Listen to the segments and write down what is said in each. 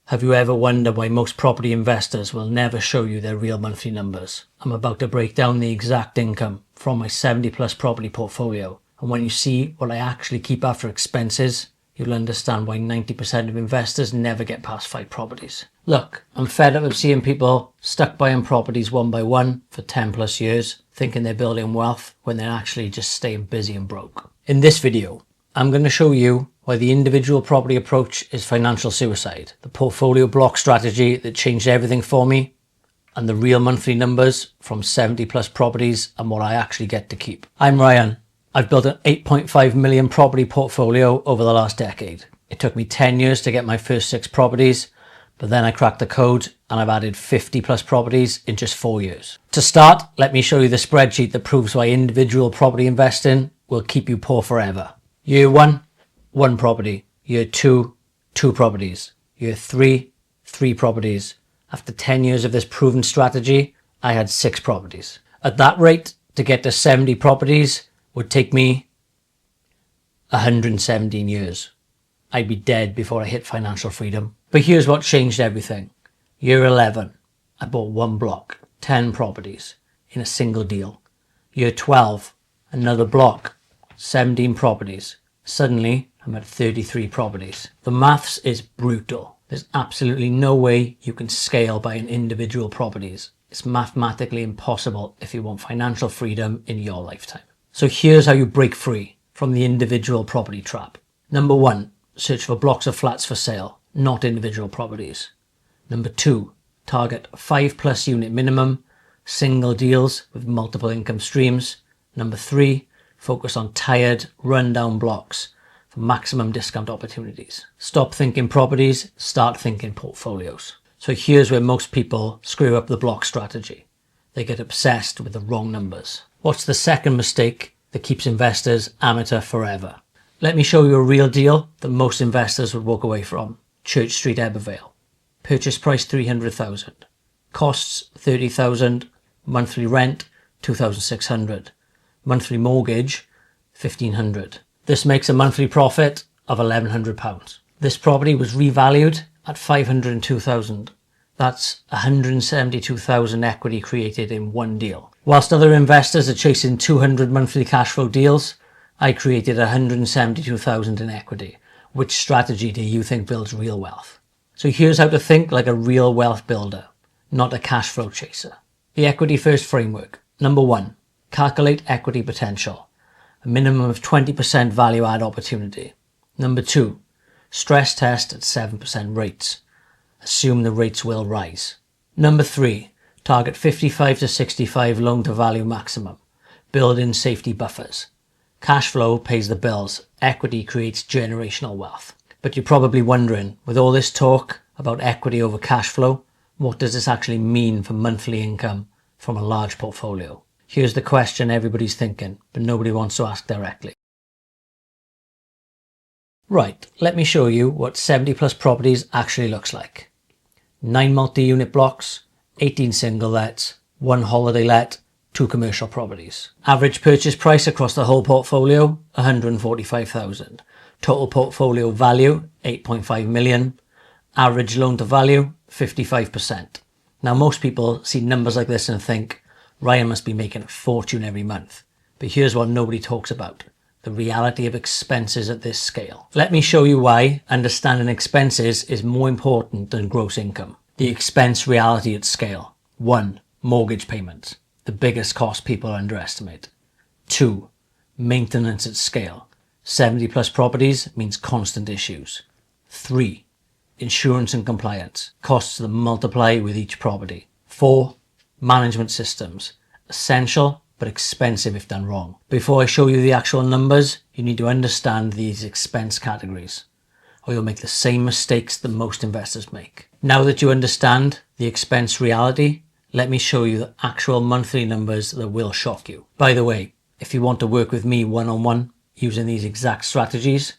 Have you ever wondered why most property investors will never show you their real monthly numbers? I'm about to break down the exact income from my 70 plus property portfolio. And when you see what I actually keep after expenses, you'll understand why 90% of investors never get past 5 properties. Look, I'm fed up of seeing people stuck buying properties one by one for 10 plus years, thinking they're building wealth when they're actually just staying busy and broke. In this video, I'm going to show you why the individual property approach is financial suicide, the portfolio block strategy that changed everything for me, and the real monthly numbers from 70 plus properties and what I actually get to keep. I'm Ryan. I've built an 8.5 million property portfolio over the last decade. It took me 10 years to get my first 6 properties, but then I cracked the code and I've added 50 plus properties in just 4 years. To start, let me show you the spreadsheet that proves why individual property investing will keep you poor forever. Year 1, 1 property. Year 2, 2 properties. Year 3, 3 properties. After 10 years of this proven strategy, I had 6 properties. At that rate, to get to 70 properties would take me 117 years. I'd be dead before I hit financial freedom. But here's what changed everything. Year 11, I bought 1 block, 10 properties in a single deal. Year 12, another block, 17 properties. Suddenly, I'm at 33 properties. The maths is brutal. There's absolutely no way you can scale by an individual properties. It's mathematically impossible if you want financial freedom in your lifetime. So here's how you break free from the individual property trap. Number 1, search for blocks of flats for sale, not individual properties. Number 2, target 5 plus unit minimum, single deals with multiple income streams. Number 3, focus on tired, run-down blocks for maximum discount opportunities. Stop thinking properties, start thinking portfolios. So here's where most people screw up the block strategy. They get obsessed with the wrong numbers. What's the second mistake that keeps investors amateur forever? Let me show you a real deal that most investors would walk away from. Church Street, Ebervale. Purchase price 300,000. Costs 30,000. Monthly rent 2,600. Monthly mortgage 1,500. This makes a monthly profit of £1,100. This property was revalued at 502,000. That's 172,000 equity created in one deal. Whilst other investors are chasing 200 monthly cash flow deals, I created 172,000 in equity. Which strategy do you think builds real wealth? So here's how to think like a real wealth builder, not a cash flow chaser. The equity first framework. Number 1, calculate equity potential. A minimum of 20% value add opportunity. Number 2, stress test at 7% rates. Assume the rates will rise. Number 3, target 55 to 65 loan to value maximum. Build in safety buffers. Cash flow pays the bills. Equity creates generational wealth. But you're probably wondering, with all this talk about equity over cash flow, what does this actually mean for monthly income from a large portfolio? Here's the question everybody's thinking, but nobody wants to ask directly. Right, let me show you what 70 plus properties actually looks like. 9 multi-unit blocks, 18 single lets, 1 holiday let, 2 commercial properties. Average purchase price across the whole portfolio, 145,000. Total portfolio value, 8.5 million. Average loan to value, 55%. Now most people see numbers like this and think, Ryan must be making a fortune every month. But here's what nobody talks about. The reality of expenses at this scale. Let me show you why understanding expenses is more important than gross income. The expense reality at scale. 1, mortgage payments. The biggest cost people underestimate. 2, maintenance at scale. 70 plus properties means constant issues. 3, insurance and compliance. Costs that multiply with each property. 4, management systems. Essential but expensive if done wrong. Before I show you the actual numbers, you need to understand these expense categories, or you'll make the same mistakes that most investors make. Now that you understand the expense reality, let me show you the actual monthly numbers that will shock you. By the way, if you want to work with me one-on-one using these exact strategies,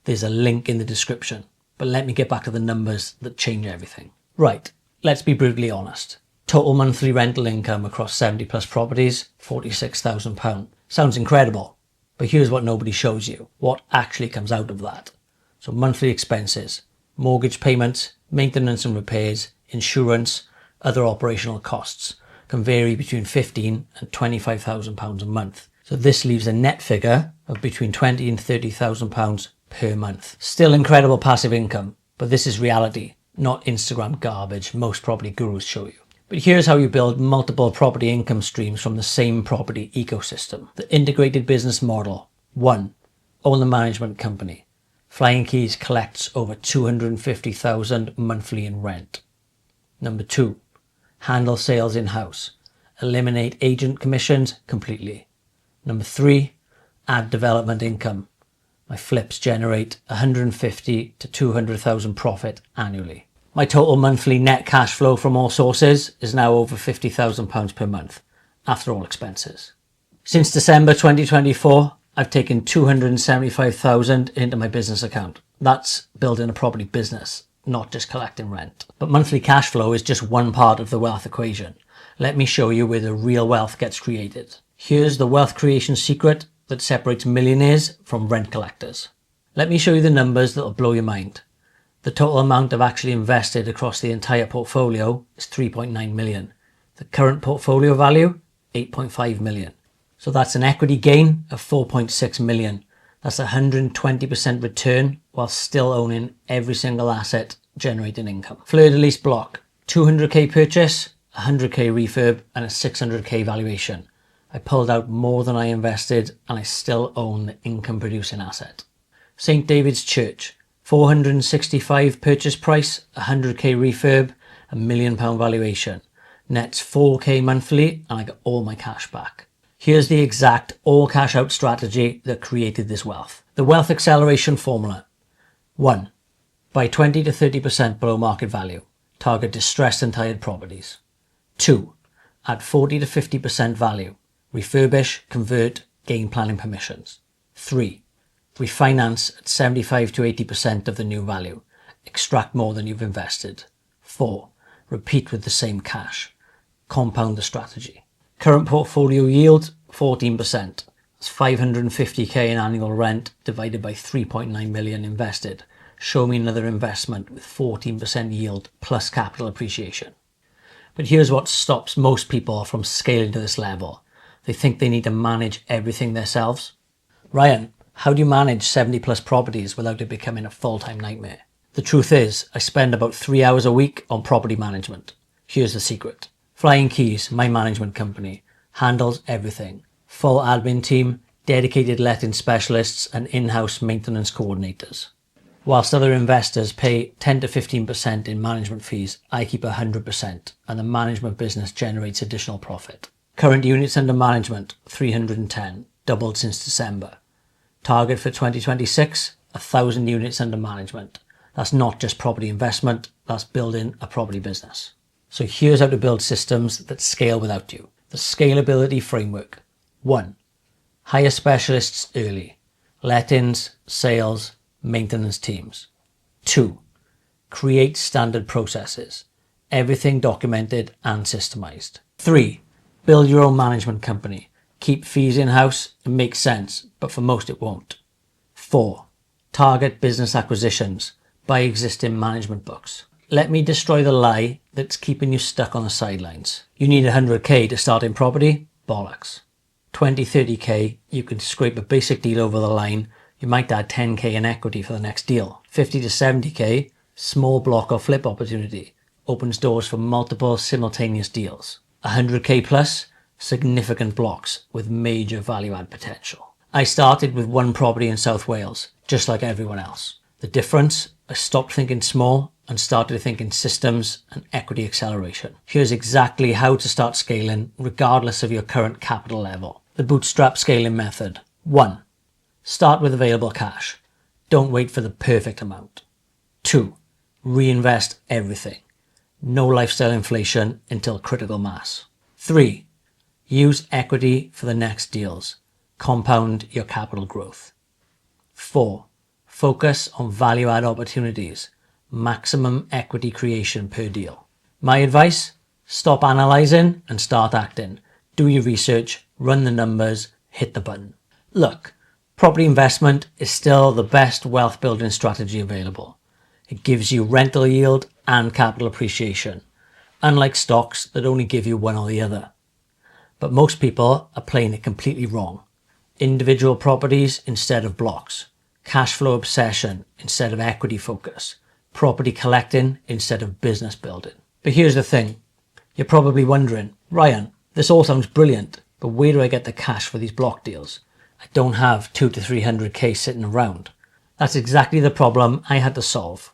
there's a link in the description. But let me get back to the numbers that change everything. Right, let's be brutally honest. Total monthly rental income across 70 plus properties, £46,000. Sounds incredible, but here's what nobody shows you. What actually comes out of that. So monthly expenses, mortgage payments, maintenance and repairs, insurance, other operational costs can vary between £15,000 and £25,000 a month. So this leaves a net figure of between £20,000 and £30,000 per month. Still incredible passive income, but this is reality, not Instagram garbage most property gurus show you. But here's how you build multiple property income streams from the same property ecosystem. The integrated business model. 1. Own the management company. Flying Keys collects over $250,000 monthly in rent. Number 2. Handle sales in-house. Eliminate agent commissions completely. Number 3. Add development income. My flips generate $150,000 to $200,000 profit annually. My total monthly net cash flow from all sources is now over £50,000 per month, after all expenses. Since December 2024, I've taken $275,000 into my business account. That's building a property business, not just collecting rent. But monthly cash flow is just one part of the wealth equation. Let me show you where the real wealth gets created. Here's the wealth creation secret that separates millionaires from rent collectors. Let me show you the numbers that will blow your mind. The total amount I've actually invested across the entire portfolio is $3.9 million. The current portfolio value, $8.5 million. So that's an equity gain of $4.6 million. That's 120% return while still owning every single asset generating income. Fleur de Lis block, 200k purchase, 100k refurb and a 600k valuation. I pulled out more than I invested and I still own the income producing asset. St. David's Church, 465 purchase price, 100k refurb, £1 million valuation. Nets 4k monthly and I got all my cash back. Here's the exact all cash out strategy that created this wealth. The wealth acceleration formula. 1. Buy 20 to 30% below market value. Target distressed and tired properties. 2. Add 40 to 50% value. Refurbish, convert, gain planning permissions. 3. Refinance at 75 to 80% of the new value. Extract more than you've invested. 4. Repeat with the same cash. Compound the strategy. Current portfolio yield, 14%. That's 550k in annual rent divided by 3.9 million invested. Show me another investment with 14% yield plus capital appreciation. But here's what stops most people from scaling to this level. They think they need to manage everything themselves. Ryan, how do you manage 70 plus properties without it becoming a full-time nightmare? The truth is, I spend about 3 hours a week on property management. Here's the secret. Flying Keys, my management company, handles everything. Full admin team, dedicated letting specialists and in-house maintenance coordinators. Whilst other investors pay 10 to 15% in management fees, I keep 100% and the management business generates additional profit. Current units under management, 310, doubled since December. Target for 2026, 1,000 units under management. That's not just property investment, that's building a property business. So here's how to build systems that scale without you. The scalability framework. 1. Hire specialists early. Lettings, sales, maintenance teams. 2. Create standard processes. Everything documented and systemized. 3. Build your own management company. Keep fees in-house. It makes sense, but for most it won't. 4. Target business acquisitions. Buy existing management books. Let me destroy the lie that's keeping you stuck on the sidelines. You need 100k to start in property? Bollocks. 20, 30k, you can scrape a basic deal over the line. You might add 10k in equity for the next deal. 50 to 70k, small block or flip opportunity. Opens doors for multiple simultaneous deals. 100k plus, significant blocks with major value add potential. I started with one property in South Wales, just like everyone else. The difference, I stopped thinking small and started thinking systems and equity acceleration. Here's exactly how to start scaling regardless of your current capital level. The bootstrap scaling method. 1. Start with available cash. Don't wait for the perfect amount. 2. Reinvest everything. No lifestyle inflation until critical mass. 3. Use equity for the next deals. Compound your capital growth. 4. Focus on value add opportunities. Maximum equity creation per deal. My advice? Stop analyzing and start acting. Do your research, run the numbers, hit the button. Look, property investment is still the best wealth building strategy available. It gives you rental yield and capital appreciation, unlike stocks that only give you one or the other. But most people are playing it completely wrong. Individual properties instead of blocks, cash flow obsession instead of equity focus, property collecting instead of business building. But here's the thing. You're probably wondering, Ryan, this all sounds brilliant, but where do I get the cash for these block deals? I don't have 200 to 300k sitting around. That's exactly the problem I had to solve.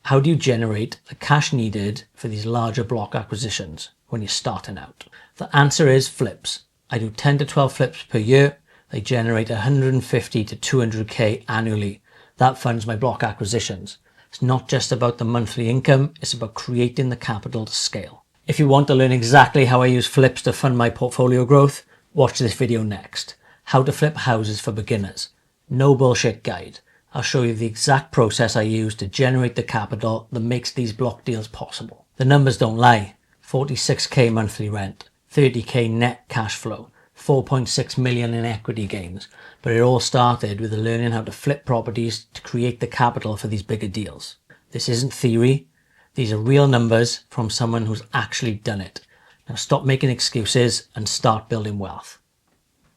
How do you generate the cash needed for these larger block acquisitions when you're starting out? The answer is flips. I do 10 to 12 flips per year. They generate 150 to 200k annually. That funds my block acquisitions. It's not just about the monthly income, it's about creating the capital to scale. If you want to learn exactly how I use flips to fund my portfolio growth, watch this video next. How to flip houses for beginners. No bullshit guide. I'll show you the exact process I use to generate the capital that makes these block deals possible. The numbers don't lie. 46k monthly rent, 30k net cash flow, 4.6 million in equity gains. But it all started with learning how to flip properties to create the capital for these bigger deals. This isn't theory. These are real numbers from someone who's actually done it. Now stop making excuses and start building wealth.